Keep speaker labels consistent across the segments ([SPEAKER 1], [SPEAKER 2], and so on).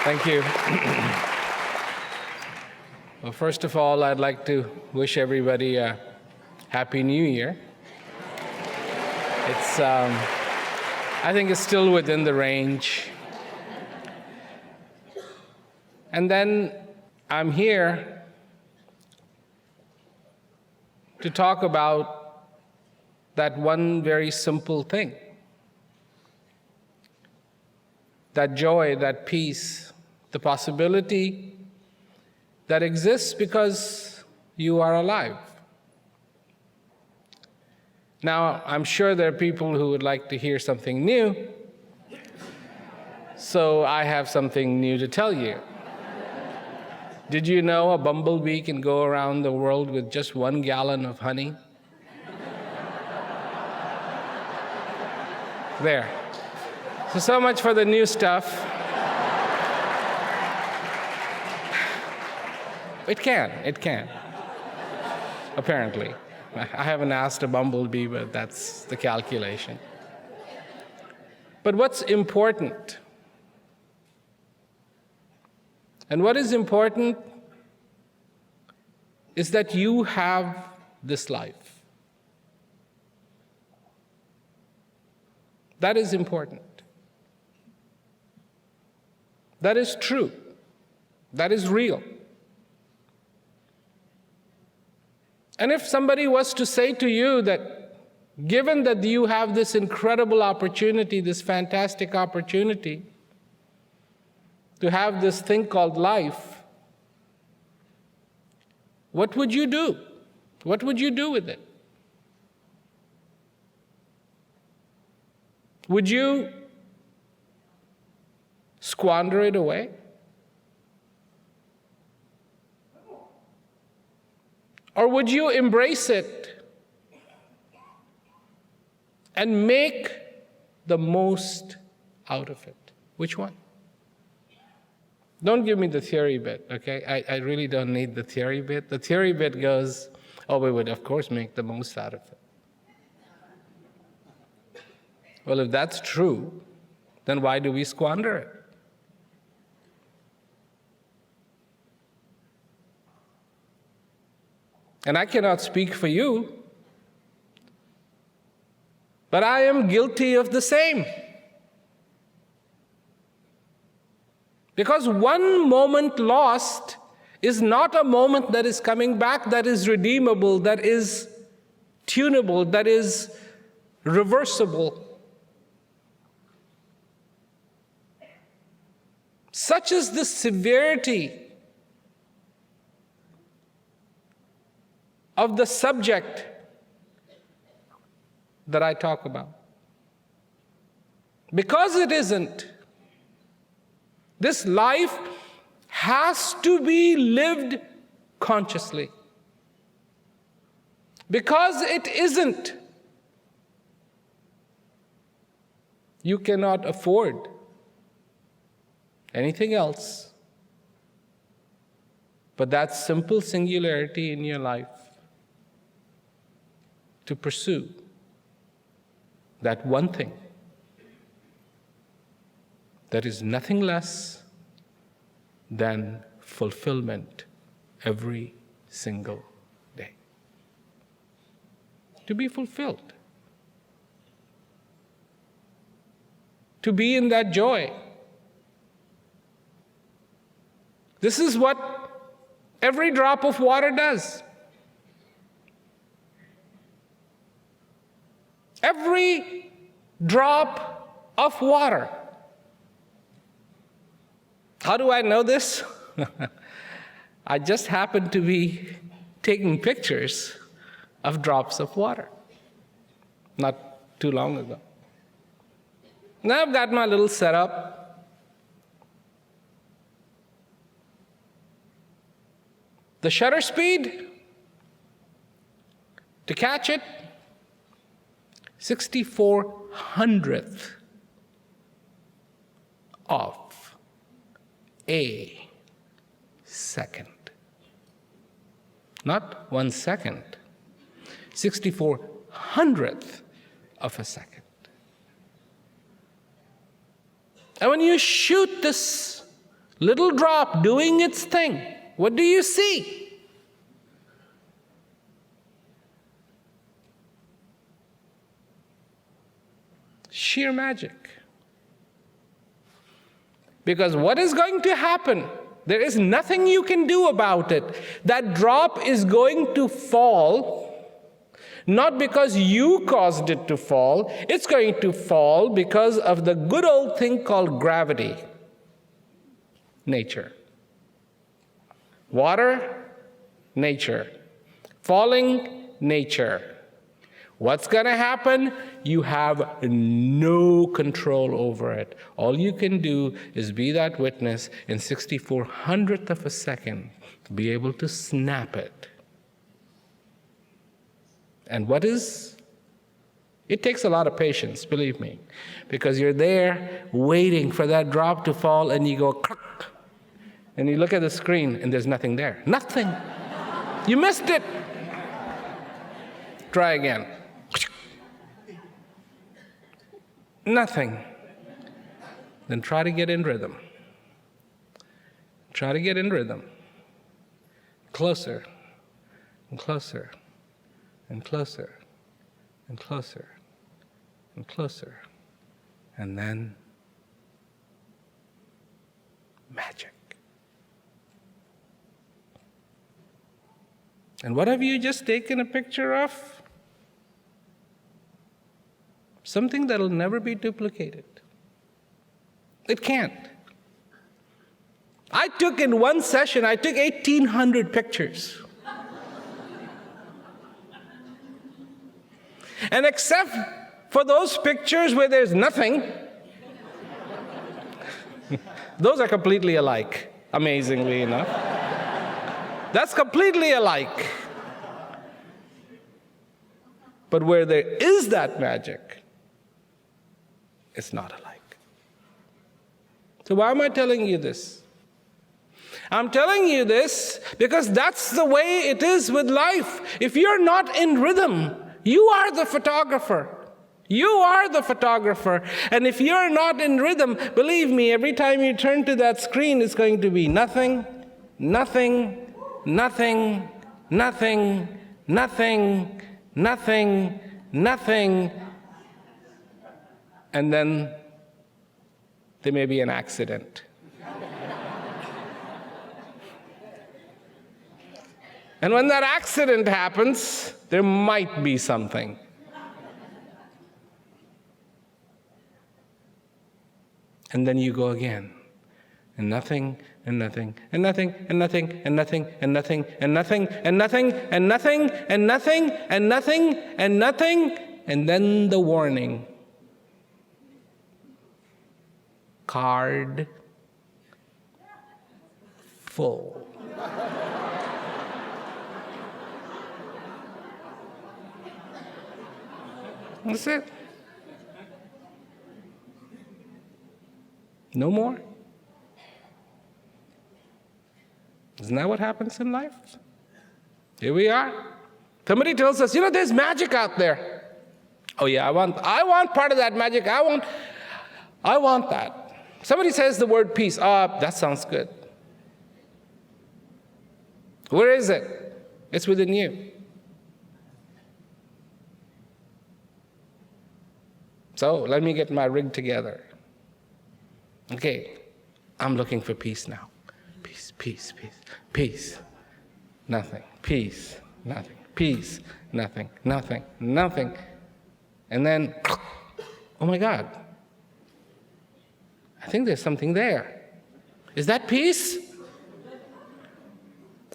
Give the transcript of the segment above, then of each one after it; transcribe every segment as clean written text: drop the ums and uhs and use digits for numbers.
[SPEAKER 1] Thank you. Well, first of all, I'd like to wish everybody a Happy New Year. I think it's still within the range. And then I'm here to talk about that one very simple thing. That joy, that peace, the possibility that exists because you are alive. Now, I'm sure there are people who would like to hear something new, so I have something new to tell you. Did you know a bumblebee can go around the world with just 1 gallon of honey? There. So much for the new stuff. It can, apparently. I haven't asked a bumblebee, but that's the calculation. But what's important? And what is important is that you have this life. That is important. That is true. That is real. And if somebody was to say to you that, given that you have this incredible opportunity, this fantastic opportunity, to have this thing called life, what would you do? What would you do with it? Would you squander it away? Or would you embrace it and make the most out of it? Which one? Don't give me the theory bit, okay? I really don't need the theory bit. The theory bit goes, oh, we would, of course, make the most out of it. Well, if that's true, then why do we squander it? And I cannot speak for you, but I am guilty of the same. Because one moment lost is not a moment that is coming back, that is redeemable, that is tunable, that is reversible. Such is the severity of the subject that I talk about. Because it isn't, this life has to be lived consciously. Because it isn't, you cannot afford anything else but that simple singularity in your life, to pursue that one thing that is nothing less than fulfillment every single day. To be fulfilled. To be in that joy. This is what every drop of water does. Every drop of water. How do I know this? I just happened to be taking pictures of drops of water not too long ago. Now I've got my little setup. The shutter speed to catch it, 64/100th of a second. Not 1 second, 64/100th of a second. And when you shoot this Little drop doing its thing. What do you see? Sheer magic. Because what is going to happen? There is nothing you can do about it. That drop is going to fall, not because you caused it to fall. It's going to fall because of the good old thing called gravity. Nature. Water, nature. Falling, nature. What's going to happen? You have no control over it. All you can do is be that witness in 64/100th of a second, be able to snap it. And what is? It takes a lot of patience, believe me, because you're there waiting for that drop to fall and you go, cluck, and you look at the screen and there's nothing there. Nothing. You missed it. Try again. Nothing. Then try to get in rhythm. Try to get in rhythm. Closer and closer and closer and closer and closer. And then magic. And what have you just taken a picture of? Something that'll never be duplicated. It can't. In one session, I took 1,800 pictures. And except for those pictures where there's nothing, those are completely alike, amazingly enough. That's completely alike. But where there is that magic, it's not alike. So why am I telling you this? I'm telling you this because that's the way it is with life. If you're not in rhythm, you are the photographer. You are the photographer. And if you're not in rhythm, believe me, every time you turn to that screen, it's going to be nothing, nothing, nothing, nothing, nothing, nothing, nothing. And then there may be an accident. And when that accident happens, there might be something. And then you go again. And nothing, and nothing, and nothing, and nothing, and nothing, and nothing, and nothing, and nothing, and nothing, and nothing, and nothing, and nothing, and then the warning. Card full. That's it. No more. Isn't that what happens in life? Here we are. Somebody tells us, there's magic out there. Oh yeah, I want part of that magic. I want that. Somebody says the word peace. That sounds good. Where is it? It's within you. So let me get my rig together. Okay, I'm looking for peace now. Peace, peace, peace, peace. Nothing. Peace, nothing. Peace, nothing, nothing, nothing. And then, oh my God, I think there's something there. Is that peace?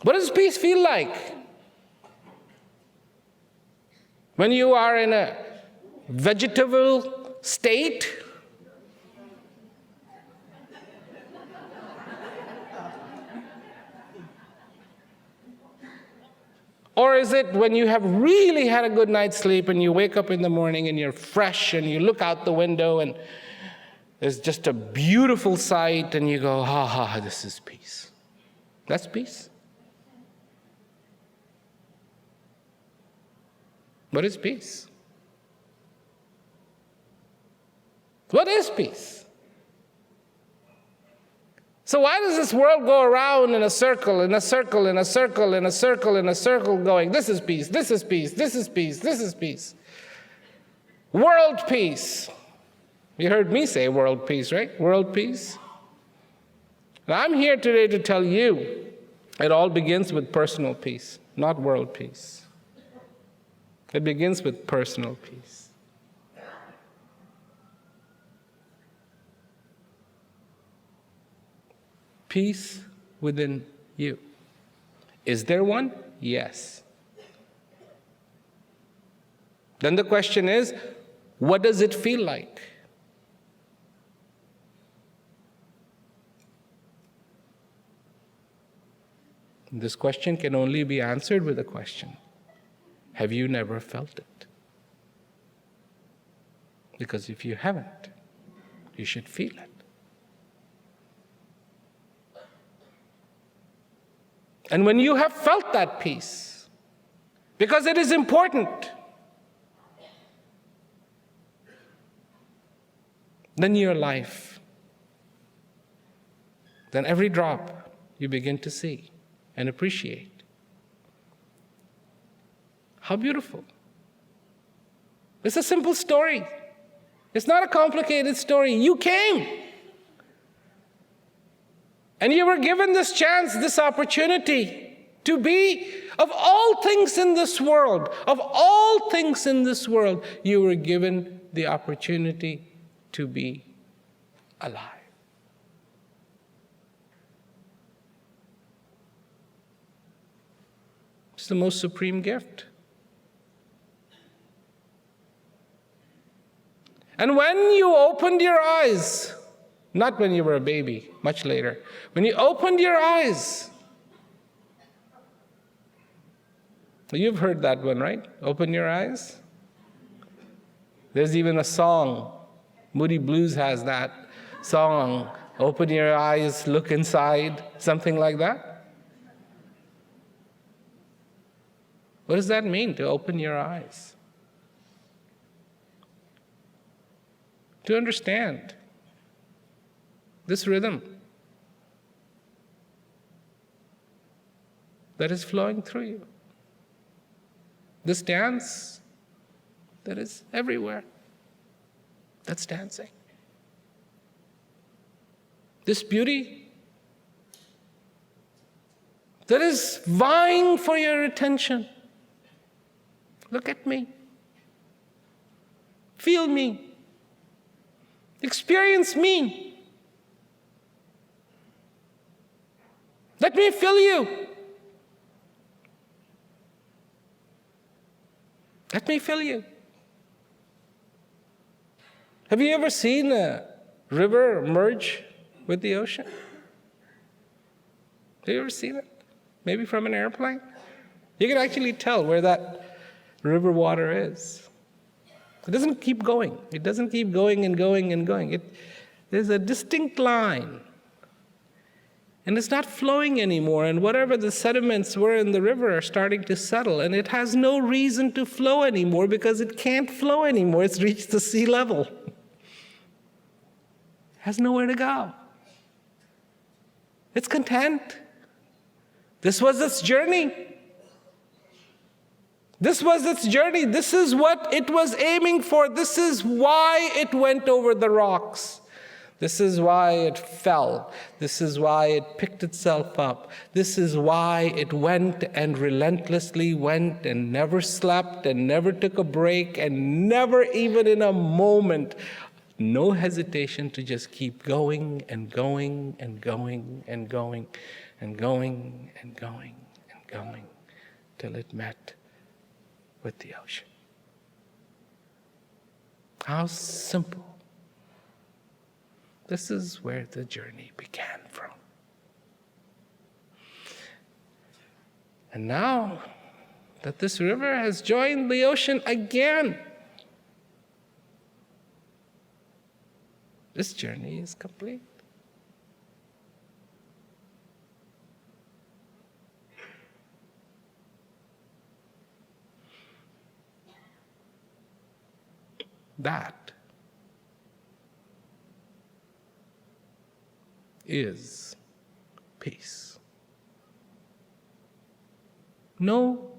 [SPEAKER 1] What does peace feel like? When you are in a vegetable state, or is it when you have really had a good night's sleep and you wake up in the morning and you're fresh and you look out the window and there's just a beautiful sight and you go, this is peace. That's peace. What is peace? What is peace? So why does this world go around in a circle, in a circle, in a circle, in a circle, in a circle, going, this is peace, this is peace, this is peace, this is peace. World peace. You heard me say world peace, right? World peace. And I'm here today to tell you it all begins with personal peace, not world peace. It begins with personal peace. Peace within you. Is there one? Yes. Then the question is, what does it feel like? This question can only be answered with a question. Have you never felt it? Because if you haven't, you should feel it. And when you have felt that peace, because it is important, then your life, then every drop you begin to see and appreciate. How beautiful. It's a simple story. It's not a complicated story. You came. And you were given this chance, this opportunity to be, of all things in this world, you were given the opportunity to be alive. It's the most supreme gift. And when you opened your eyes, not when you were a baby, much later, when you opened your eyes, you've heard that one, right? Open your eyes. There's even a song. Moody Blues has that song, open your eyes, look inside, something like that. What does that mean, to open your eyes? To understand this rhythm that is flowing through you, this dance that is everywhere, that's dancing, this beauty that is vying for your attention. Look at me. Feel me. Experience me. Let me fill you. Let me fill you. Have you ever seen a river merge with the ocean? Have you ever seen it? Maybe from an airplane? You can actually tell where that river water is. It doesn't keep going. It doesn't keep going and going and going. There's a distinct line. And it's not flowing anymore, and whatever the sediments were in the river are starting to settle, and it has no reason to flow anymore because it can't flow anymore. It's reached the sea level. It has nowhere to go. It's content. This was its journey. This was its journey. This is what it was aiming for. This is why it went over the rocks. This is why it fell. This is why it picked itself up. This is why it went and relentlessly went and never slept and never took a break and never even in a moment, no hesitation to just keep going and going and going and going and going and going and going till it met with the ocean. How simple. This is where the journey began from. And now that this river has joined the ocean again, this journey is complete. That is peace. No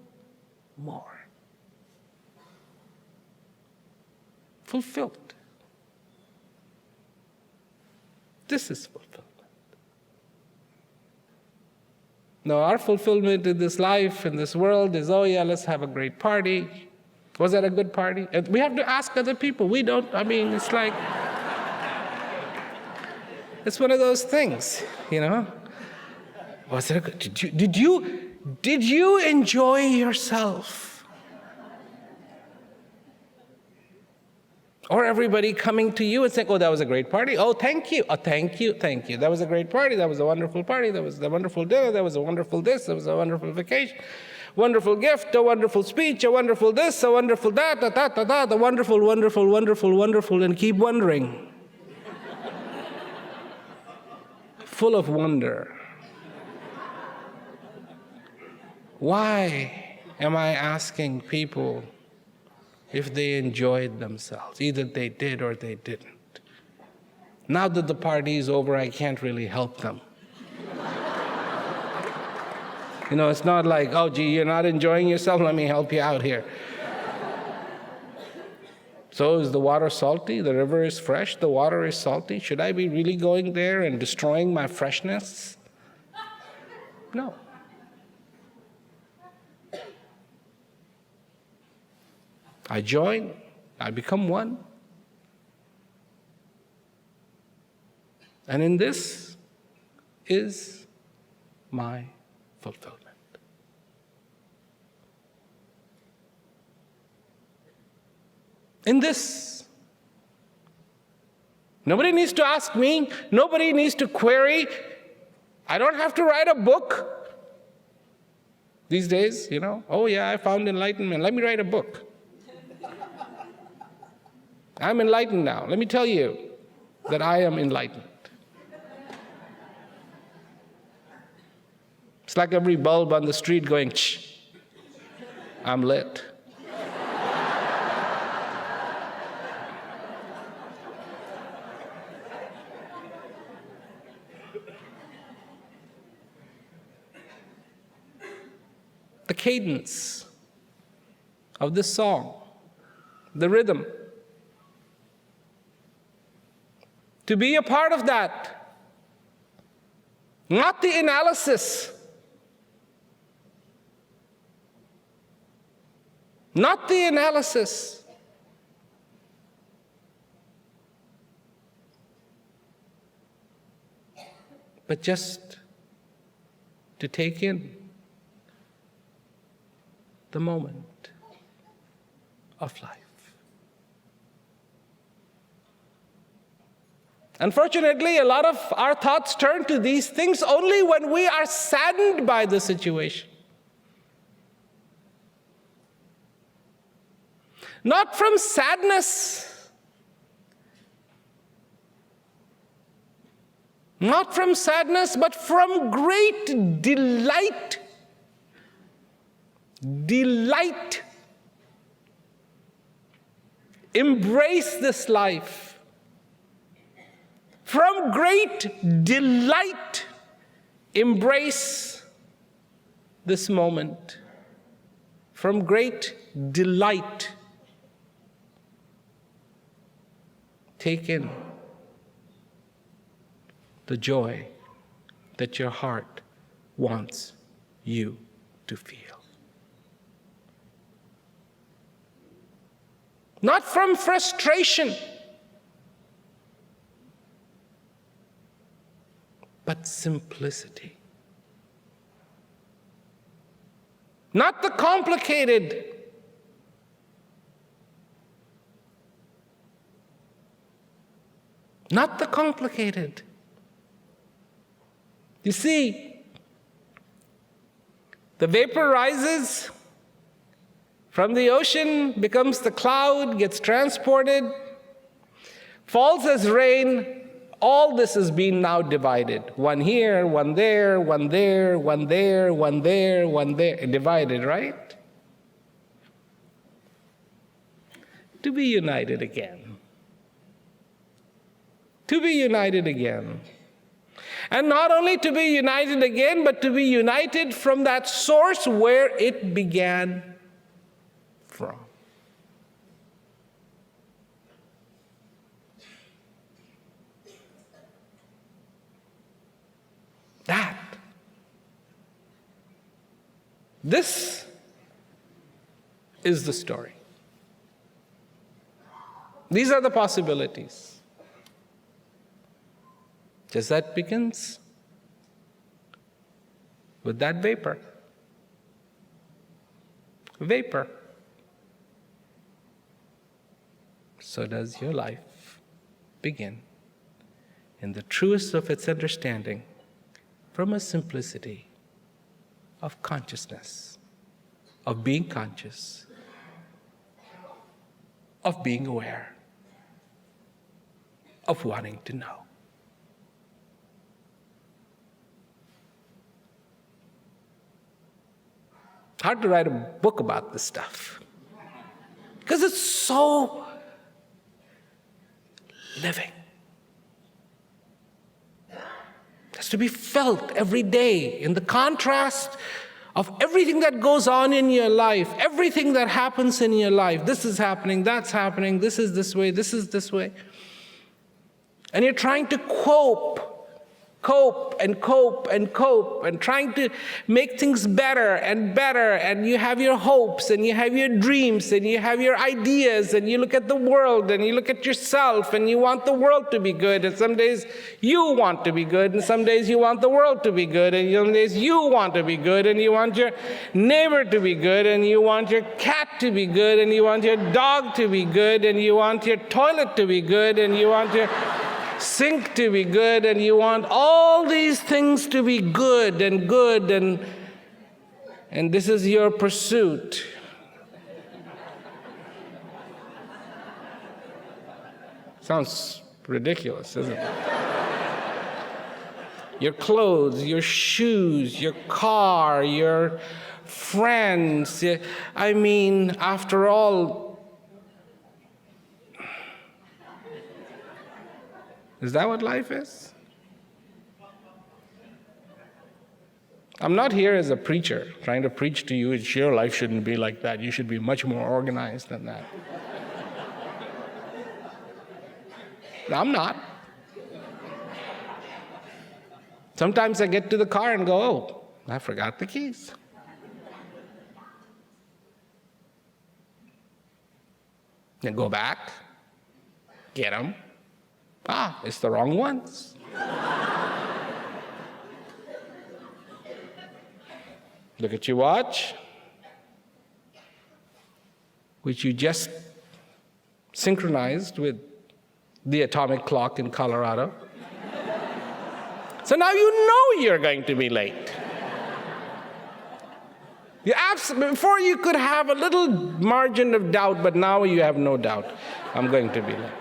[SPEAKER 1] more. Fulfilled. This is fulfillment. Now, our fulfillment in this life, in this world, is, oh yeah, let's have a great party. Was that a good party? We have to ask other people. We don't, it's like, it's one of those things, Was it a good, did you enjoy yourself? Or everybody coming to you and saying, oh, that was a great party. Oh, thank you. Oh, thank you. That was a great party. That was a wonderful party. That was a wonderful dinner. That was a wonderful this. That was a wonderful vacation. Wonderful gift, a wonderful speech, a wonderful this, a wonderful that, the wonderful, wonderful, wonderful, wonderful, and keep wondering. Full of wonder. Why am I asking people if they enjoyed themselves? Either they did or they didn't. Now that the party is over, I can't really help them. It's not like, oh, gee, you're not enjoying yourself, let me help you out here. So is the water salty? The river is fresh, the water is salty. Should I be really going there and destroying my freshness? No. I join, I become one. And in this is my fulfillment. In this, nobody needs to ask me, nobody needs to query. I don't have to write a book. These days, oh yeah, I found enlightenment. Let me write a book. I'm enlightened now. Let me tell you that I am enlightened. It's like every bulb on the street going, shh, I'm lit. The cadence of this song, the rhythm, to be a part of that, not the analysis, not the analysis, but just to take in the moment of life. Unfortunately, a lot of our thoughts turn to these things only when we are saddened by the situation. Not from sadness, but from great delight. Delight. Embrace this life. From great delight, embrace this moment. From great delight, take in the joy that your heart wants you to feel. Not from frustration, but simplicity. Not the complicated, not the complicated. You see, the vapor rises from the ocean, becomes the cloud, gets transported, falls as rain. All this is being now divided. One here, one there, one there, one there, one there, one there. Divided, right? To be united again. To be united again. And not only to be united again, but to be united from that source where it began from. This is the story. These are the possibilities. Just that begins with that vapor. Vapor. So does your life begin in the truest of its understanding from a simplicity of consciousness, of being conscious, of being aware, of wanting to know. Hard to write a book about this stuff because it's so living. It has to be felt every day in the contrast of everything that goes on in your life, everything that happens in your life. This is happening, that's happening, this is this way, this is this way. And you're trying to cope and trying to make things better, and you have your hopes, and you have your dreams, and you have your ideas, and you look at the world, and you look at yourself, and you want the world to be good, and some days you want to be good, and some days you want the world to be good, and some days you want to be good, and you want your neighbor to be good, and you want your cat to be good, and you want your dog to be good, and you want your toilet to be good, and you want your sink to be good, and you want all these things to be good, and this is your pursuit. Sounds ridiculous, isn't it? Your clothes, your shoes, your car, your friends. I mean, after all, is that what life is? I'm not here as a preacher trying to preach to you, your life shouldn't be like that. You should be much more organized than that. I'm not. Sometimes I get to the car and go, oh, I forgot the keys. Then go back, get them. Ah, it's the wrong ones. Look at your watch, which you just synchronized with the atomic clock in Colorado. So now you know you're going to be late. Before you could have a little margin of doubt, but now you have no doubt. I'm going to be late.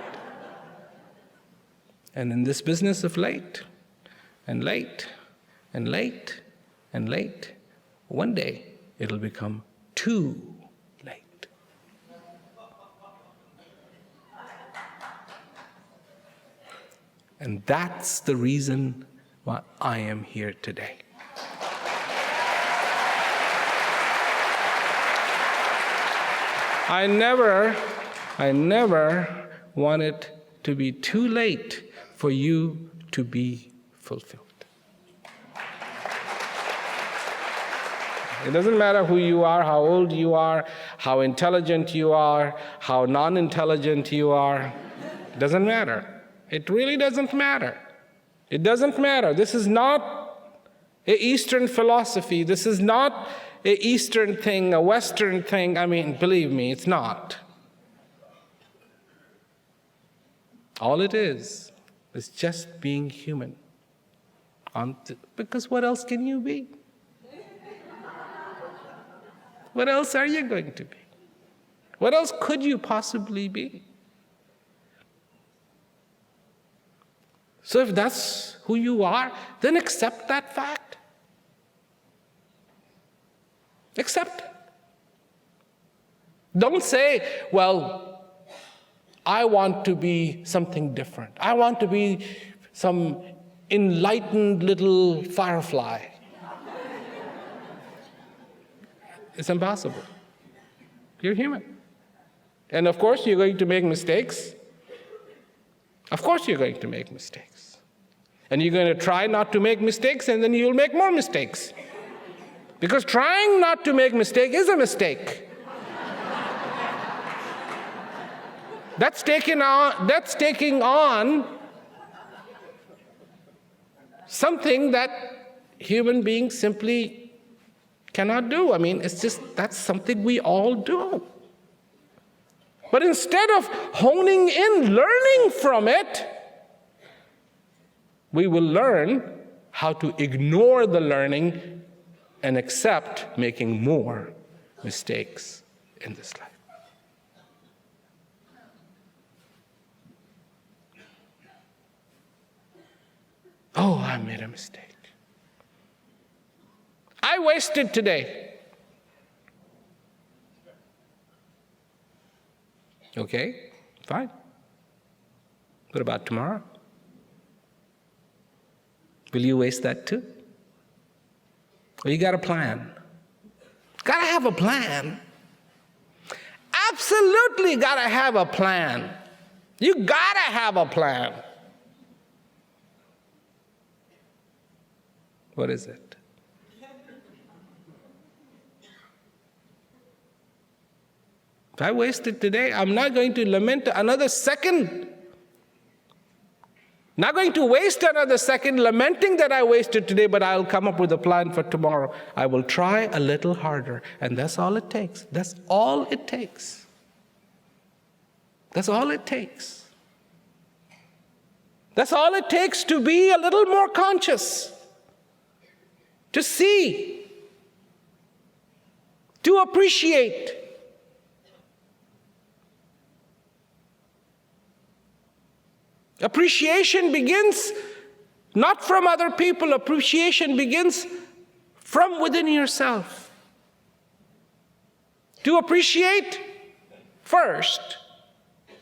[SPEAKER 1] And in this business of late, and late, and late, and late, one day it'll become too late. And that's the reason why I am here today. I never wanted to be too late for you to be fulfilled. It doesn't matter who you are, how old you are, how intelligent you are, how non-intelligent you are. It doesn't matter. It really doesn't matter. It doesn't matter. This is not an Eastern philosophy. This is not an Eastern thing, a Western thing. I mean, believe me, it's not. All it is just being human. Because what else can you be? What else are you going to be? What else could you possibly be? So if that's who you are, then accept that fact. Accept it. Don't say, well, I want to be something different. I want to be some enlightened little firefly. It's impossible. You're human. And of course, you're going to make mistakes. Of course, you're going to make mistakes. And you're going to try not to make mistakes, and then you'll make more mistakes. Because trying not to make mistake is a mistake. That's taking on something that human beings simply cannot do. I mean, it's just, that's something we all do. But instead of honing in, learning from it, we will learn how to ignore the learning and accept making more mistakes in this life. Oh, I made a mistake. I wasted today. Okay, fine. What about tomorrow? Will you waste that too? Or you got a plan? Gotta have a plan. Absolutely gotta have a plan. You gotta have a plan. What is it? If I wasted today, I'm not going to lament another second. Not going to waste another second lamenting that I wasted today, but I'll come up with a plan for tomorrow. I will try a little harder, and that's all it takes. That's all it takes. That's all it takes. That's all it takes to be a little more conscious, to see, to appreciate. Appreciation begins not from other people. Appreciation begins from within yourself. To appreciate first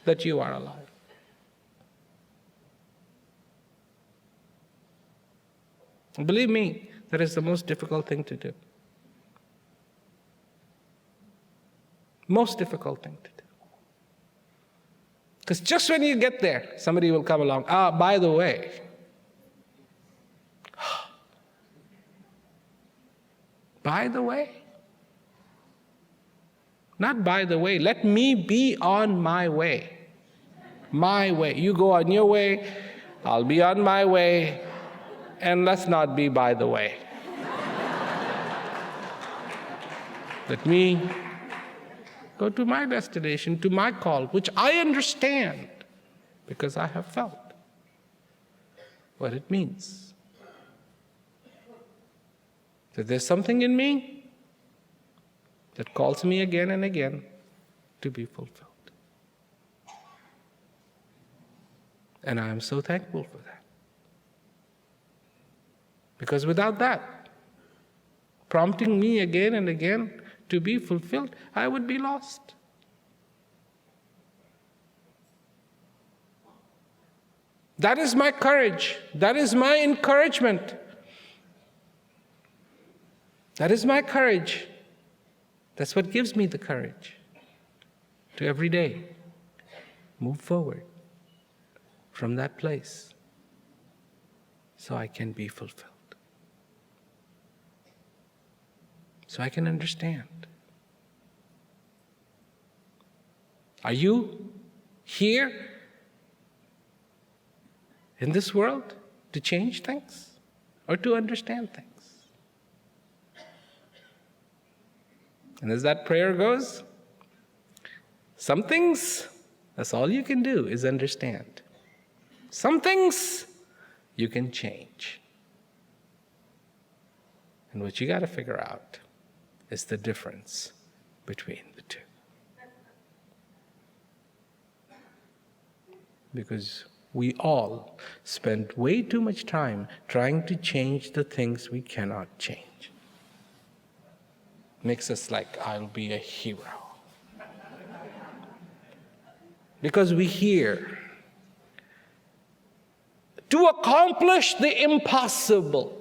[SPEAKER 1] that you are alive. And believe me, that is the most difficult thing to do. Most difficult thing to do. Because just when you get there, somebody will come along. By the way, by the way, not by the way, let me be on my way. My way. You go on your way, I'll be on my way, and let's not be by the way. Let me go to my destination, to my call, which I understand because I have felt what it means. That there's something in me that calls me again and again to be fulfilled. And I am so thankful for that. Because without that, prompting me again and again to be fulfilled, I would be lost. That is my courage. That is my encouragement. That is my courage. That's what gives me the courage to every day move forward from that place so I can be fulfilled. So I can understand. Are you here in this world to change things or to understand things? And as that prayer goes, some things, that's all you can do is understand. Some things you can change. And what you got to figure out is the difference between the two. Because we all spend way too much time trying to change the things we cannot change. Makes us like, I'll be a hero. Because we hear to accomplish the impossible.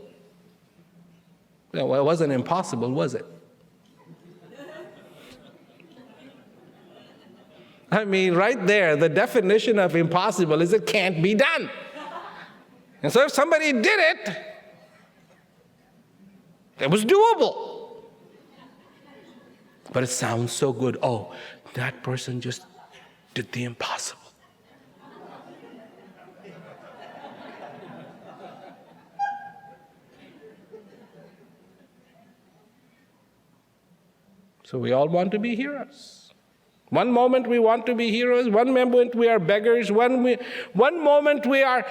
[SPEAKER 1] No, it wasn't impossible, was it? I mean, right there, the definition of impossible is it can't be done. And so if somebody did it, it was doable. But it sounds so good. Oh, that person just did the impossible. So we all want to be heroes. One moment we want to be heroes, one moment we are beggars, one moment we are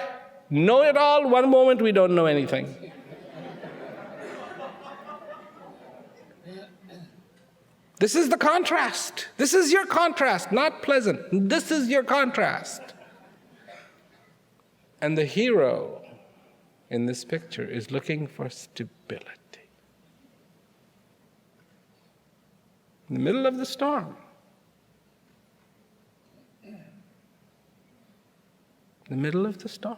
[SPEAKER 1] know-it-all, one moment we don't know anything. This is the contrast. This is your contrast, not pleasant. This is your contrast. And the hero in this picture is looking for stability. In the middle of the storm. In the middle of the storm.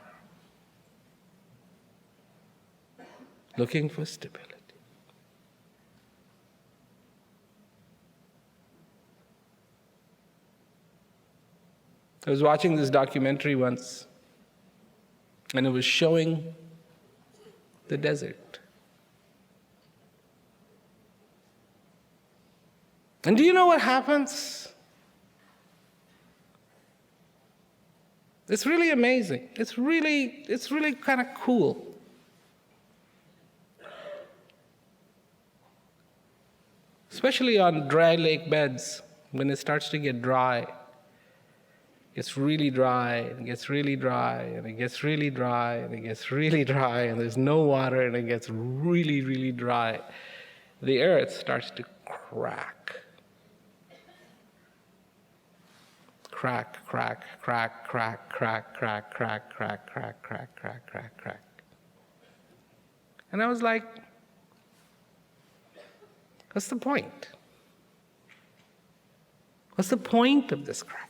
[SPEAKER 1] Looking for stability. I was watching this documentary once, and it was showing the desert. And do you know what happens? It's really amazing. It's really kind of cool. Especially on dry lake beds, when it starts to get dry. It gets really dry, and it gets really dry, and it gets really dry, and it gets really dry, and there's no water, and it gets really, really dry. The earth starts to crack. Crack, crack, crack, crack, crack, crack, crack, crack, crack, crack, crack, crack, crack. And I was like, what's the point? What's the point of this cracking?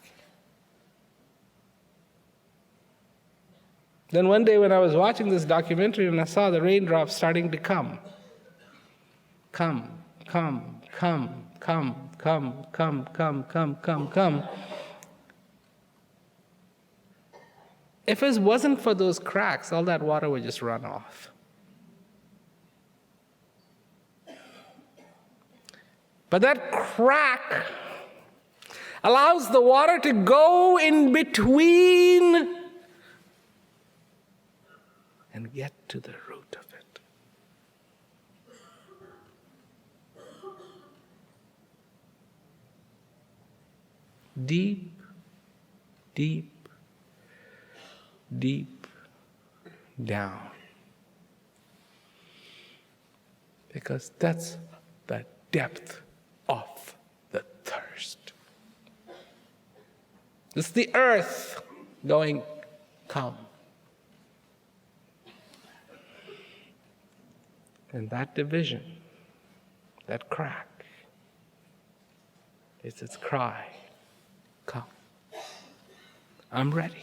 [SPEAKER 1] Then one day when I was watching this documentary and I saw the raindrops starting to come. Come, come, come, come, come, come, come, come, come, come. If it wasn't for those cracks, all that water would just run off. But that crack allows the water to go in between and get to the root of it. Deep, deep, deep down. Because that's the depth of the thirst. It's the earth going, come. And that division, that crack, is its cry, come. I'm ready.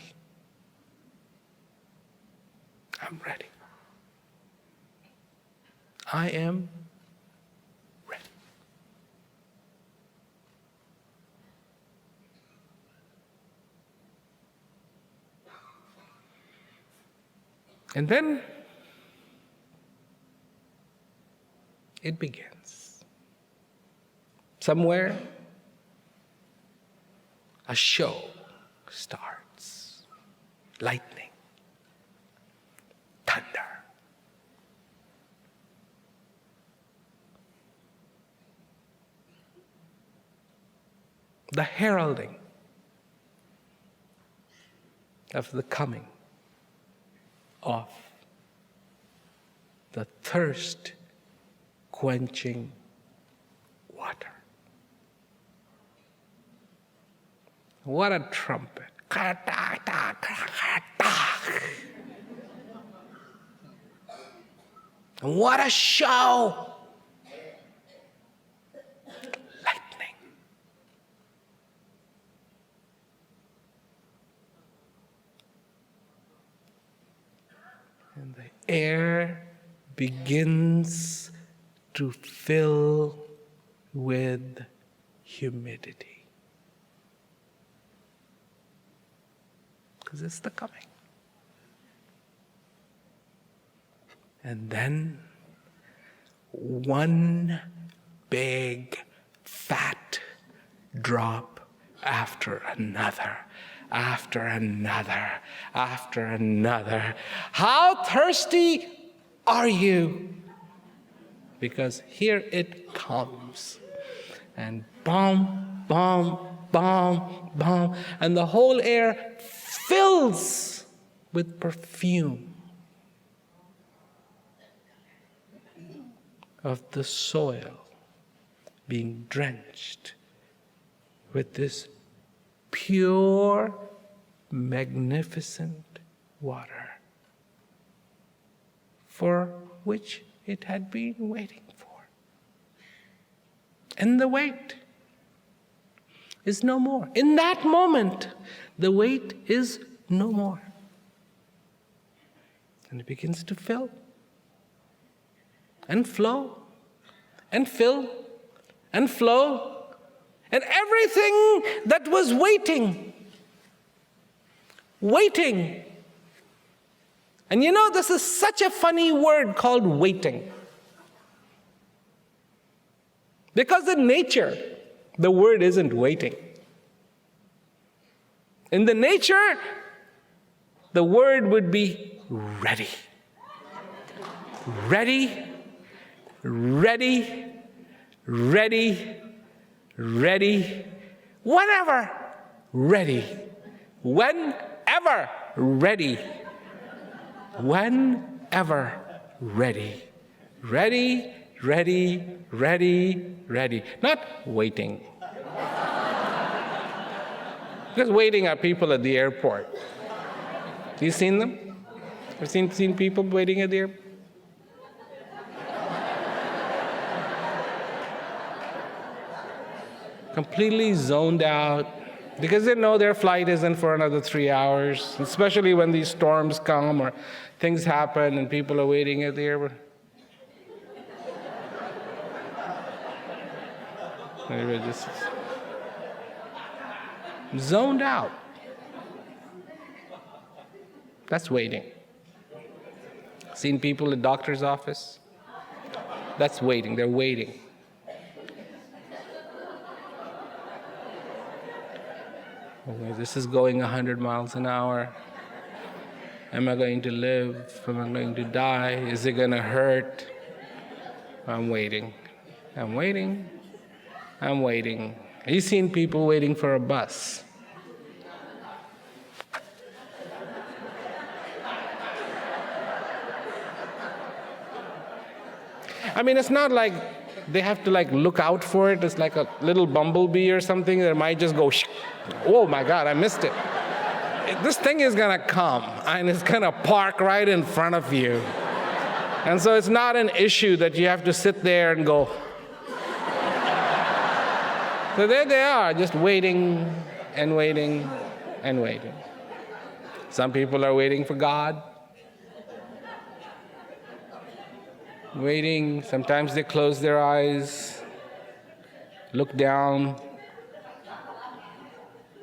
[SPEAKER 1] I'm ready. I am ready. And then it begins. Somewhere, a show starts. Lightning, thunder. The heralding of the coming of the thirst quenching water. What a trumpet. What a show. Lightning. the air begins to fill with humidity. Because it's the coming. And then one big fat drop after another, after another, after another. How thirsty are you? Because here it comes. And boom, boom, boom, boom. And the whole air fills with perfume of the soil being drenched with this pure, magnificent water for which it had been waiting for. And the wait is no more. In that moment, the wait is no more. And it begins to fill and flow and fill and flow. And everything that was waiting. And you know, this is such a funny word called waiting. Because in nature, the word isn't waiting. In the nature, the word would be ready. Ready, ready, ready, ready, whenever ready, whenever ready, whenever ready, ready, ready, ready, ready. Not waiting. Because waiting are people at the airport. You seen them? Have you seen people waiting at the airport? Completely zoned out because they know their flight isn't for another 3 hours, especially when these storms come or things happen and people are waiting at the airport. They're just zoned out. That's waiting. Seen people in the doctor's office? That's waiting. They're waiting. Okay, this is going 100 miles an hour. Am I going to live? Am I going to die? Is it going to hurt? I'm waiting. I'm waiting. I'm waiting. Have you seen people waiting for a bus? I mean, it's not like they have to look out for it. It's like a little bumblebee or something that might just go, oh my God, I missed it. This thing is gonna come and it's gonna park right in front of you. And so it's not an issue that you have to sit there and go. So there they are, just waiting and waiting and waiting. Some people are waiting for God. Waiting, sometimes they close their eyes, look down,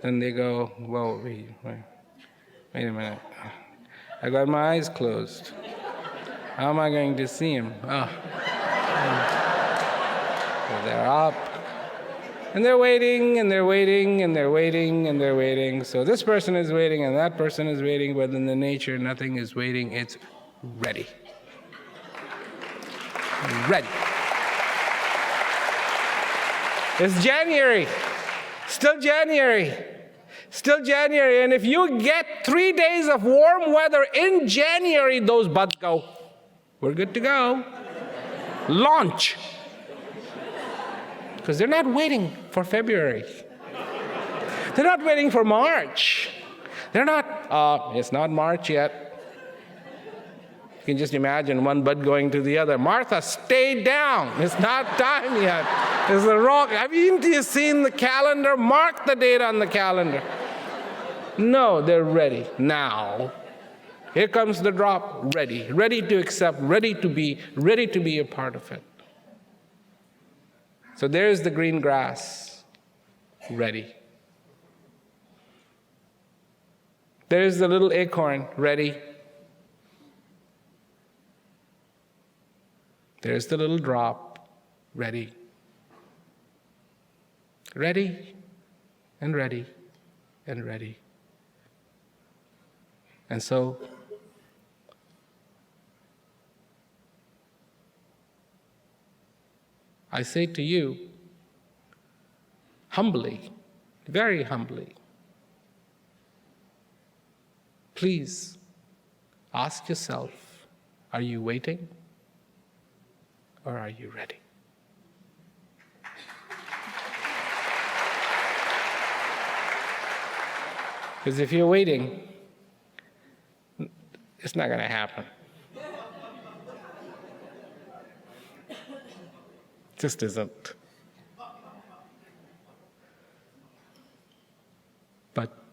[SPEAKER 1] and they go, whoa, wait a minute. I got my eyes closed. How am I going to see him? Oh. So they're up, and they're waiting, and they're waiting, and they're waiting, and they're waiting. So this person is waiting, and that person is waiting, but in the nature, nothing is waiting, it's ready. Ready. It's January. Still January. Still January. And if you get 3 days of warm weather in January, those buds go, we're good to go. Launch. Because they're not waiting for February. They're not waiting for March. They're not, it's not March yet. You can just imagine one bud going to the other. Martha, stay down. It's not time yet. It's the wrong. Have you seen the calendar? Mark the date on the calendar. No, they're ready now. Here comes the drop, ready to accept, ready to be a part of it. So there's the green grass, ready. There's the little acorn, ready. There's the little drop, ready. Ready, and ready, and ready. And so, I say to you, humbly, very humbly, please ask yourself, are you waiting or are you ready? Because if you're waiting, it's not going to happen. Just isn't. But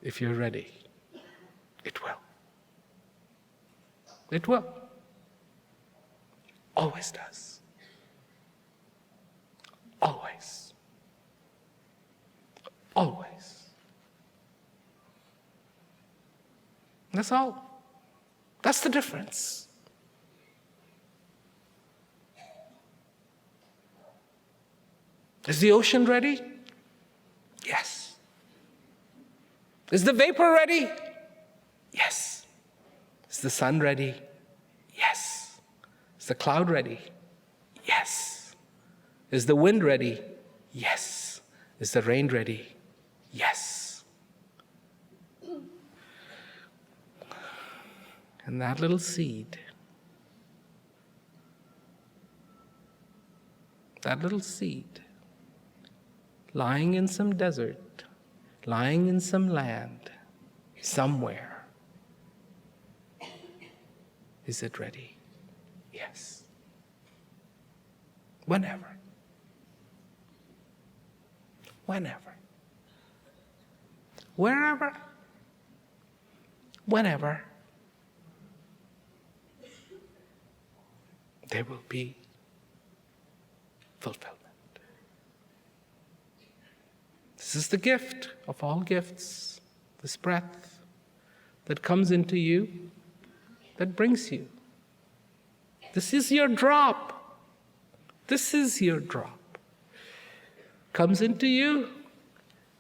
[SPEAKER 1] if you're ready, it will. It will. Always does. Always. Always. That's all. That's the difference. Is the ocean ready? Yes. Is the vapor ready? Yes. Is the sun ready? Yes. Is the cloud ready? Yes. Is the wind ready? Yes. Is the rain ready? Yes. And that little seed, lying in some desert, lying in some land, somewhere. Is it ready? Yes. Whenever. Whenever. Wherever. Whenever. There will be fulfillment. This is the gift of all gifts, this breath that comes into you, that brings you. This is your drop. This is your drop. Comes into you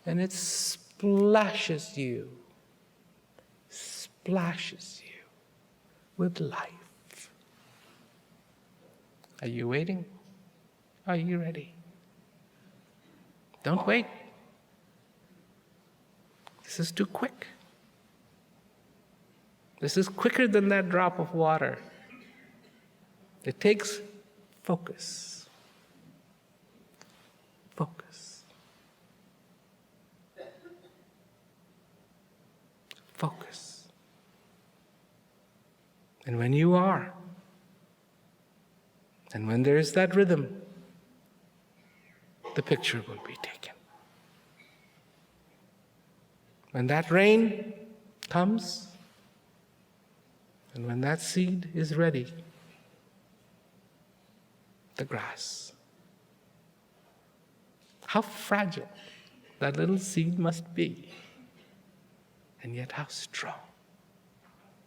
[SPEAKER 1] and it splashes you with life. Are you waiting? Are you ready? Don't wait. This is too quick. This is quicker than that drop of water. It takes focus. Focus. Focus. And when you are, and when there is that rhythm, the picture will be taken. When that rain comes, and when that seed is ready, the grass. How fragile that little seed must be, and yet how strong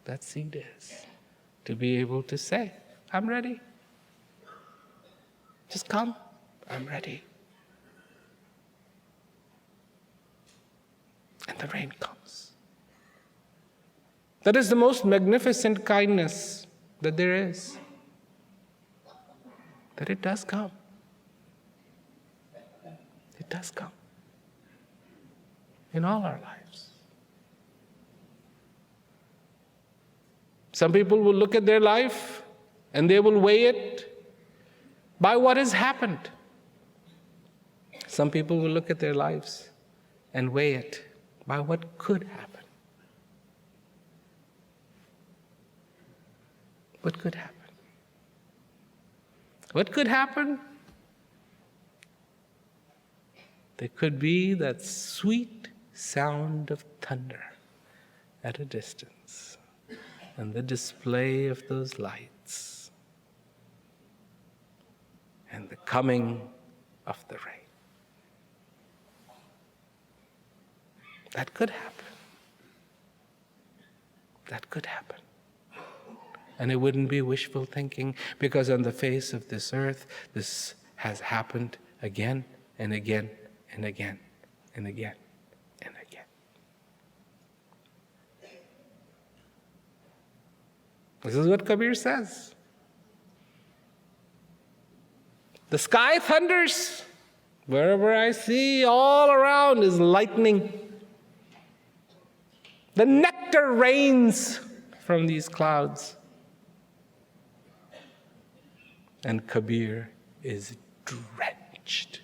[SPEAKER 1] that seed is to be able to say, I'm ready. Just come, I'm ready. And the rain comes. That is the most magnificent kindness that there is. That it does come. It does come. In all our lives. Some people will look at their life and they will weigh it by what has happened. Some people will look at their lives and weigh it by what could happen. What could happen? What could happen? There could be that sweet sound of thunder at a distance. and the display of those lights and the coming of the rain. That could happen. That could happen. And it wouldn't be wishful thinking, because on the face of this earth, this has happened again and again and again and again and again. This is what Kabir says. The sky thunders. Wherever I see, all around is lightning. The nectar rains from these clouds. And Kabir is drenched.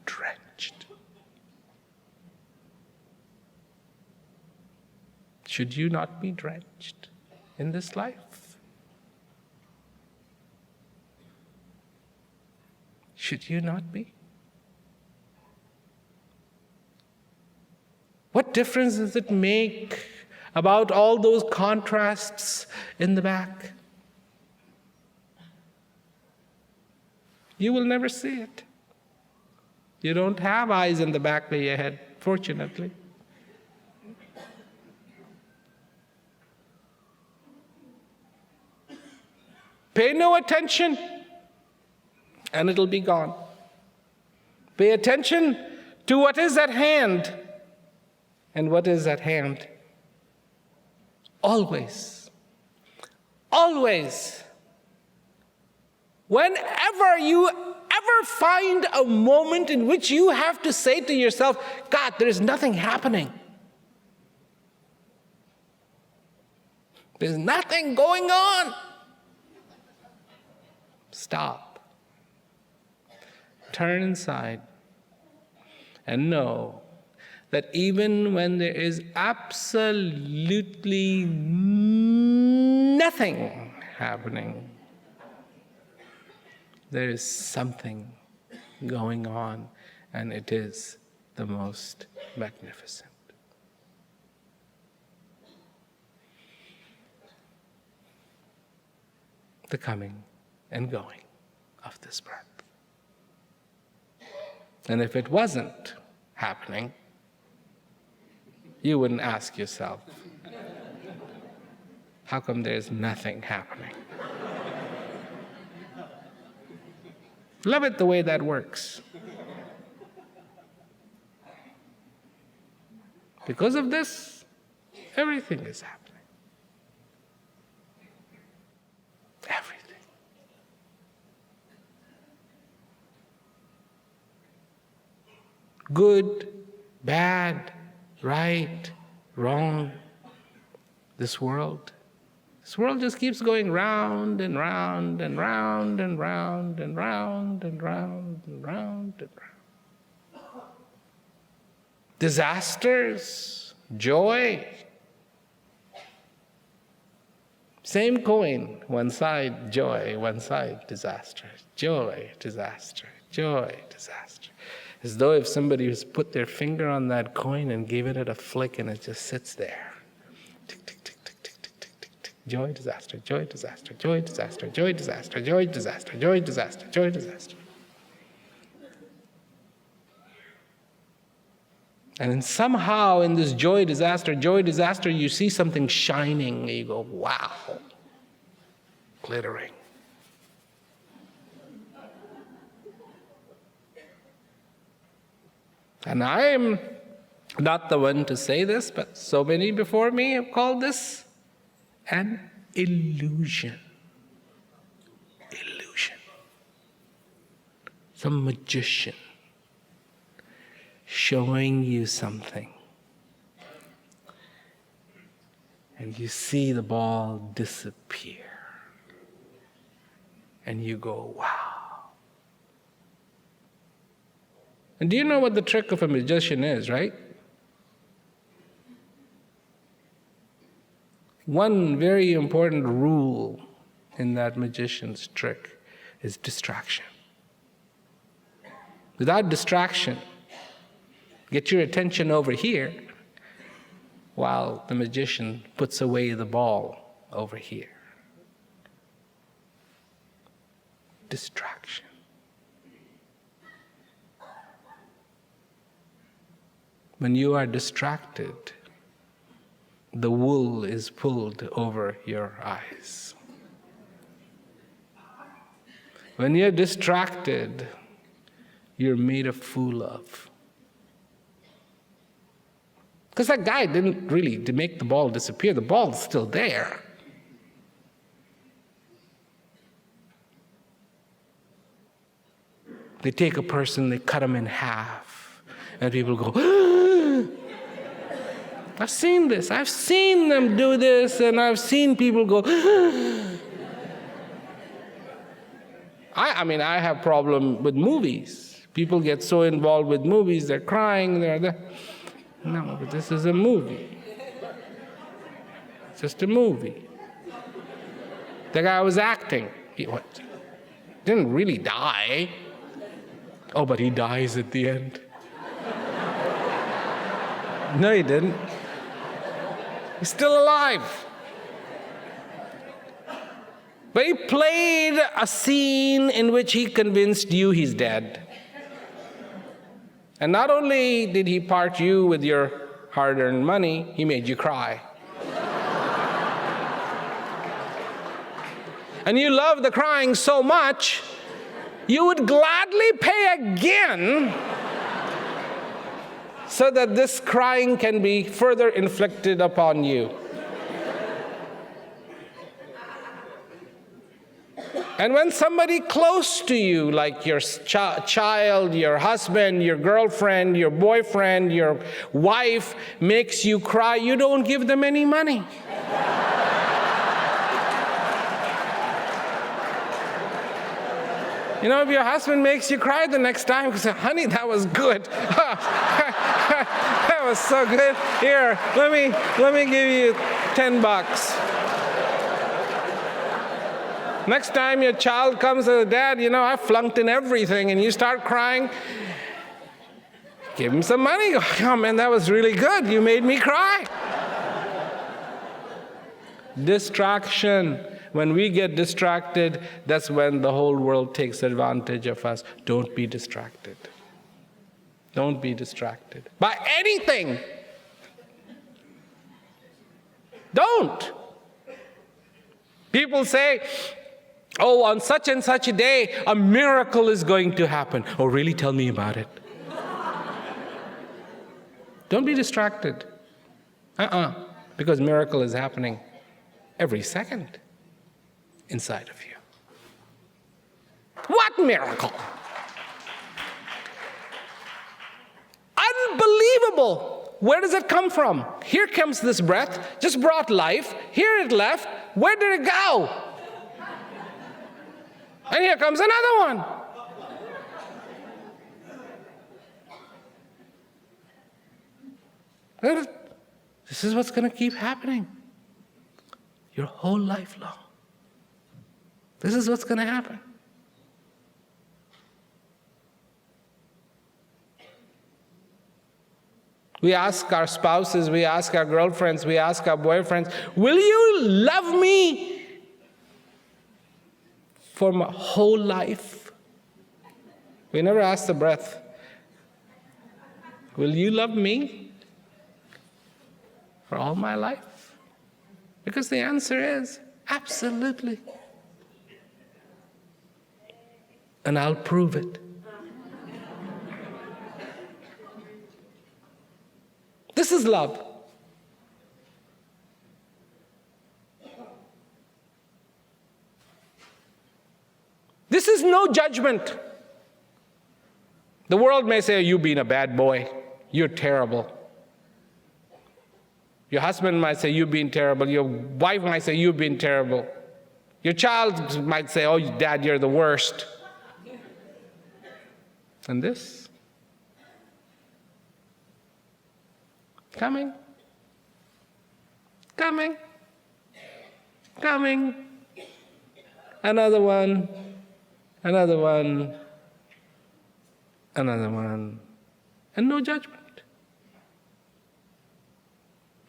[SPEAKER 1] Drenched. Should you not be drenched in this life? Should you not be? What difference does it make about all those contrasts in the back? You will never see it. You don't have eyes in the back of your head, fortunately. Pay no attention, and it'll be gone. Pay attention to what is at hand. And what is at hand? Always. Always. Whenever you ever find a moment in which you have to say to yourself, God, there's nothing happening. There's nothing going on. Stop. Turn inside and know that even when there is absolutely nothing happening, there is something going on, and it is the most magnificent. The coming and going of this breath. And if it wasn't happening, you wouldn't ask yourself, how come there's nothing happening? Love it the way that works. Because of this, everything is happening. Everything. Good, bad, right, wrong. This world just keeps going round and round and round and round and round and round and round and round. Disasters, joy. Same coin, one side joy, one side disaster. Joy, disaster, joy, disaster. As though if somebody has put their finger on that coin and gave it a flick and it just sits there. Tick, tick, tick, tick, tick, tick, tick, tick, tick. Joy, disaster, joy, disaster, joy, disaster, joy, disaster, joy, disaster, joy, disaster, joy, disaster. And then somehow in this joy, disaster, you see something shining and you go, wow, glittering. And I am not the one to say this, but so many before me have called this an illusion. Illusion. Some magician showing you something. And you see the ball disappear. And you go, wow. And do you know what the trick of a magician is, right? One very important rule in that magician's trick is distraction. Without distraction, get your attention over here. while the magician puts away the ball over here. Distraction. When you are distracted, the wool is pulled over your eyes. When you're distracted, you're made a fool of. Because that guy didn't really make the ball disappear. The ball's still there. They take a person, they cut him in half, and people go, I've seen this. I've seen them do this, and I've seen people go, I mean, I have problem with movies. People get so involved with movies, they're crying, they're there. No, but this is a movie. It's just a movie. The guy was acting. He didn't really die. Oh, but he dies at the end. No, he didn't. He's still alive. But he played a scene in which he convinced you he's dead. And not only did he part you with your hard-earned money, he made you cry. And you love the crying so much, you would gladly pay again so that this crying can be further inflicted upon you. And when somebody close to you, like your child, your husband, your girlfriend, your boyfriend, your wife, makes you cry, you don't give them any money. You know, if your husband makes you cry the next time, you say, honey, that was good. That was so good. Here, let me give you $10. Next time your child comes to Dad, you know, I flunked in everything, and you start crying, give him some money. Go, oh man, that was really good. You made me cry. Distraction. When we get distracted, that's when the whole world takes advantage of us. Don't be distracted. Don't be distracted by anything. Don't. People say, oh, on such and such a day, a miracle is going to happen. Oh, really? Tell me about it. Don't be distracted. Because miracle is happening every second inside of you. What miracle? Unbelievable. Where does it come from? Here comes this breath, just brought life. Here it left. Where did it go? And here comes another one. This is what's going to keep happening your whole life long. This is what's going to happen. We ask our spouses, we ask our girlfriends, we ask our boyfriends, will you love me for my whole life? We never ask the breath, will you love me for all my life? Because the answer is absolutely. And I'll prove it. This is love. This is no judgment. The world may say, you've been a bad boy. You're terrible. Your husband might say, you've been terrible. Your wife might say, you've been terrible. Your child might say, oh, Dad, you're the worst. And this? Coming. Coming. Coming. Another one. Another one. Another one. And no judgment.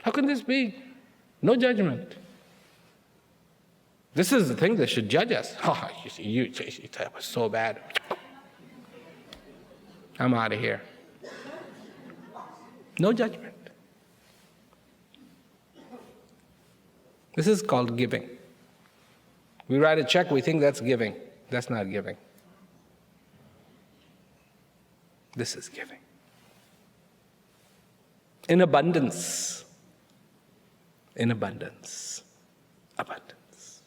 [SPEAKER 1] How can this be? No judgment. This is the thing that should judge us. Oh, that was so bad. I'm out of here. No judgment. This is called giving. We write a check, we think that's giving. That's not giving. This is giving. In abundance. In abundance. Abundance.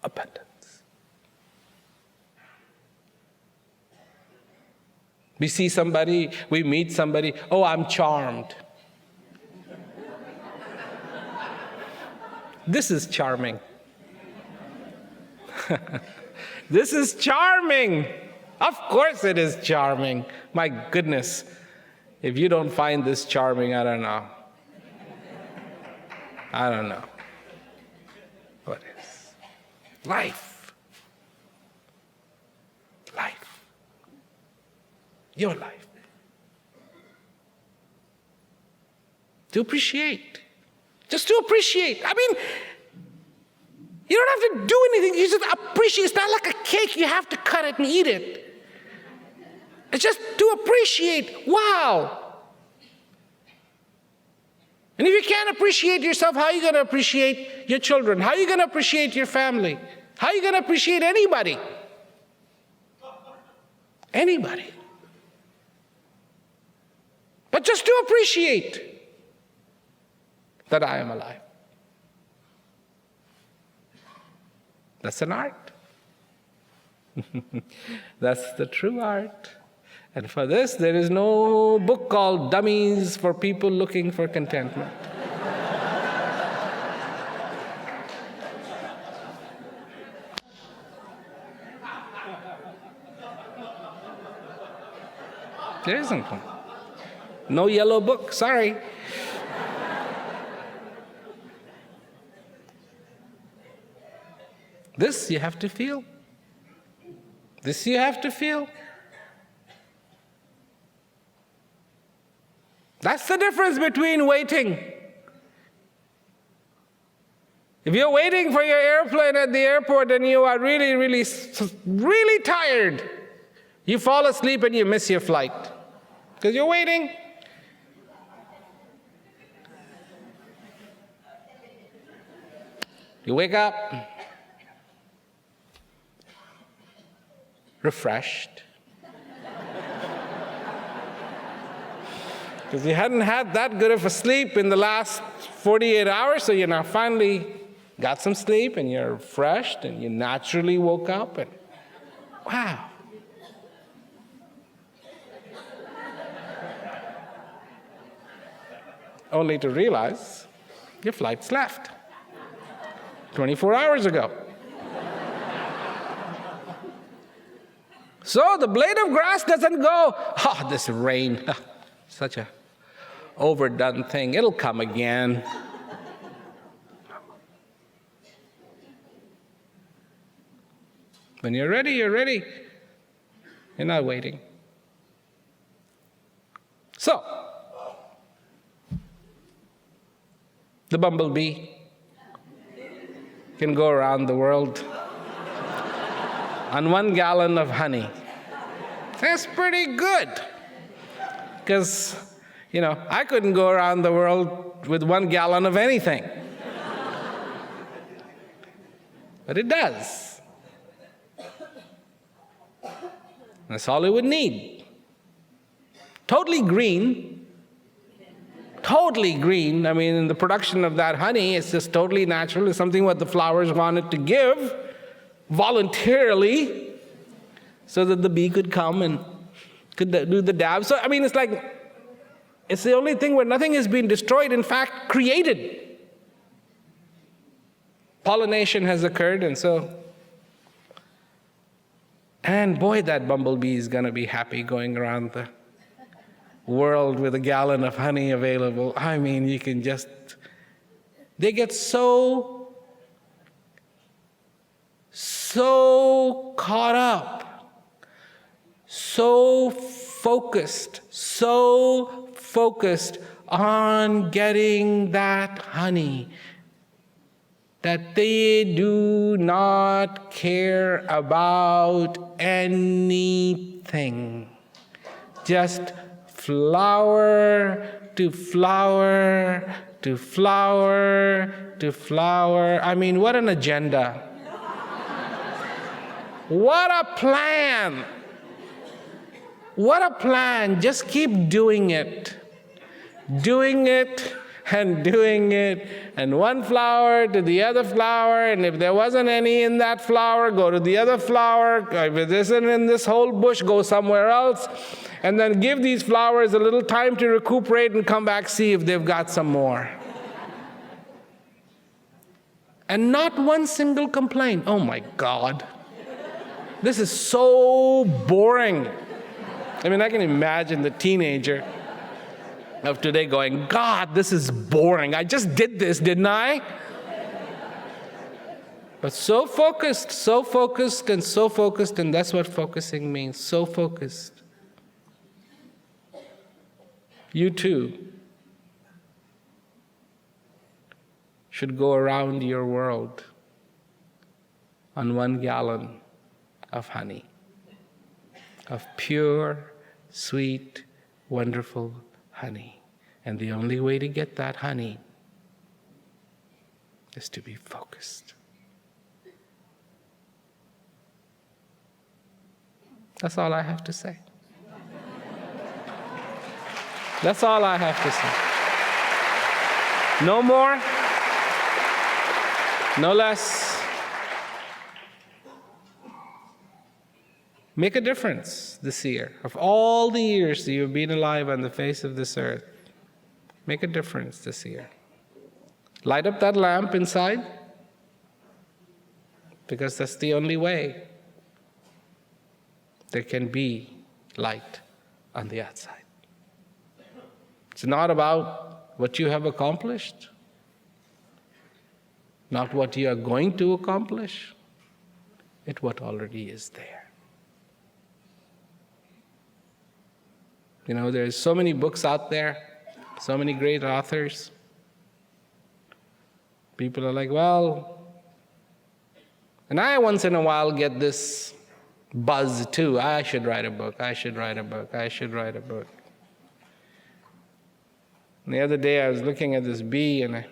[SPEAKER 1] Abundance. We see somebody, we meet somebody, oh, I'm charmed. This is charming. This is charming. Of course it is charming. My goodness. If you don't find this charming, I don't know. I don't know. What is? Life. Life. Your life. To appreciate. Just to appreciate. I mean, you don't have to do anything. You just appreciate. It's not like a cake. You have to cut it and eat it. It's just to appreciate. Wow. And if you can't appreciate yourself, how are you going to appreciate your children? How are you going to appreciate your family? How are you going to appreciate anybody? Anybody. But just to appreciate that I am alive. That's an art. That's the true art. And for this, there is no book called Dummies for People Looking for Contentment. There isn't one. No yellow book, sorry. This you have to feel. This you have to feel. That's the difference between waiting. If you're waiting for your airplane at the airport and you are really, really, really tired, you fall asleep and you miss your flight because you're waiting. You wake up, refreshed, because you hadn't had that good of a sleep in the last 48 hours, so you now finally got some sleep and you're refreshed and you naturally woke up and wow. Only to realize your flight's left 24 hours ago. So the blade of grass doesn't go, oh, this rain, such a overdone thing. It'll come again. When you're ready, you're ready. You're not waiting. So, the bumblebee can go around the world on 1 gallon of honey. That's pretty good. Because, I couldn't go around the world with 1 gallon of anything. But it does. That's all it would need. Totally green. Totally green. I mean, in the production of that honey, it's just totally natural. It's something what the flowers wanted to give voluntarily so that the bee could come and could do the dab. So, I mean, it's like, it's the only thing where nothing is being destroyed, in fact, created. Pollination has occurred, and boy, that bumblebee is going to be happy going around the world with 1 gallon of honey available. I mean, you can just, they get so caught up, so so focused on getting that honey that they do not care about anything. Just flower to flower to flower to flower. I mean, what an agenda. What a plan. What a plan. Just keep doing it. Doing it and doing it, and one flower to the other flower, and if there wasn't any in that flower, go to the other flower. If it isn't in this whole bush, go somewhere else, and then give these flowers a little time to recuperate and come back, see if they've got some more. And not one single complaint. Oh my God, this is so boring. I mean, I can imagine the teenager of today going, God, this is boring. I just did this, didn't I? But so focused, and so focused, and that's what focusing means, so focused. You too should go around your world on 1 gallon of honey, of pure, sweet, wonderful honey. And the only way to get that honey is to be focused. That's all I have to say. That's all I have to say. No more, no less. Make a difference this year. Of all the years that you've been alive on the face of this earth, make a difference this year. Light up that lamp inside, because that's the only way there can be light on the outside. It's not about what you have accomplished, not what you are going to accomplish, it's what already is there. You know, there's so many books out there, so many great authors. People are like, well, and I once in a while get this buzz too. I should write a book, I should write a book, I should write a book. And the other day I was looking at this bee, and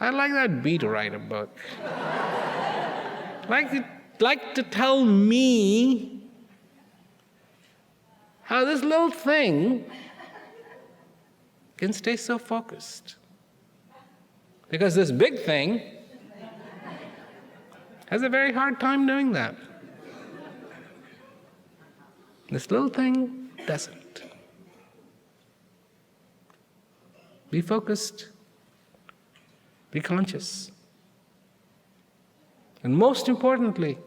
[SPEAKER 1] I'd like that bee to write a book. like to tell me how this little thing can stay so focused. Because this big thing has a very hard time doing that. This little thing doesn't. Be focused. Be conscious. And most importantly,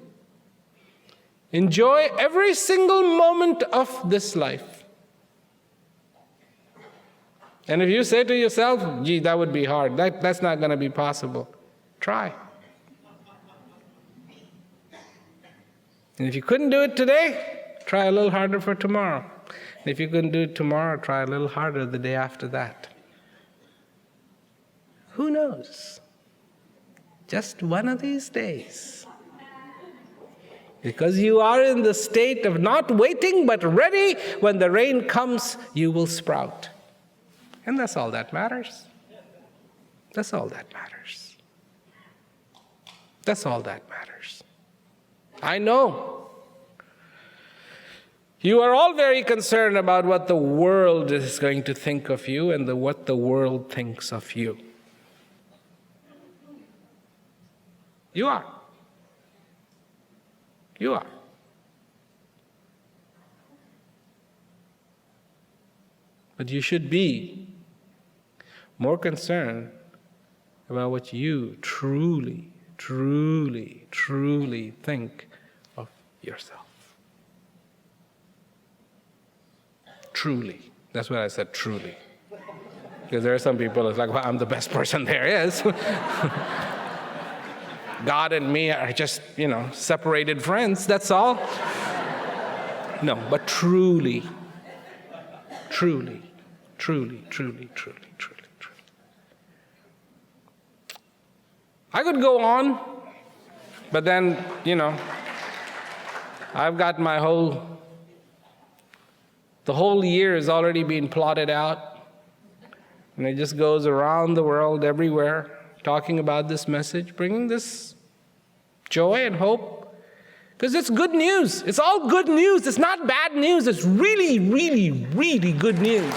[SPEAKER 1] enjoy every single moment of this life. And if you say to yourself, gee, that would be hard, that's not going to be possible, try. And if you couldn't do it today, try a little harder for tomorrow. And if you couldn't do it tomorrow, try a little harder the day after that. Who knows? Just one of these days. Because you are in the state of not waiting but ready, when the rain comes, you will sprout. And that's all that matters. That's all that matters. That's all that matters. I know you are all very concerned about what the world is going to think of you and what the world thinks of you. You are. You are. But you should be more concerned about what you truly, truly, truly think of yourself. Truly. That's what I said, truly. Because there are some people who's like, well, I'm the best person there is. God and me are just, separated friends, that's all. No, but truly, Truly, truly, truly, truly, truly, truly. I could go on, but then, I've got the whole year has already been plotted out. And it just goes around the world, everywhere, talking about this message, bringing this joy and hope. Because it's good news. It's all good news. It's not bad news. It's really, really, really good news.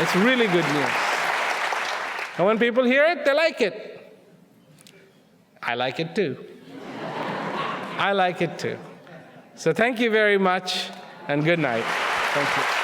[SPEAKER 1] It's really good news. And when people hear it, they like it. I like it too. I like it too. So thank you very much, and good night. Thank you.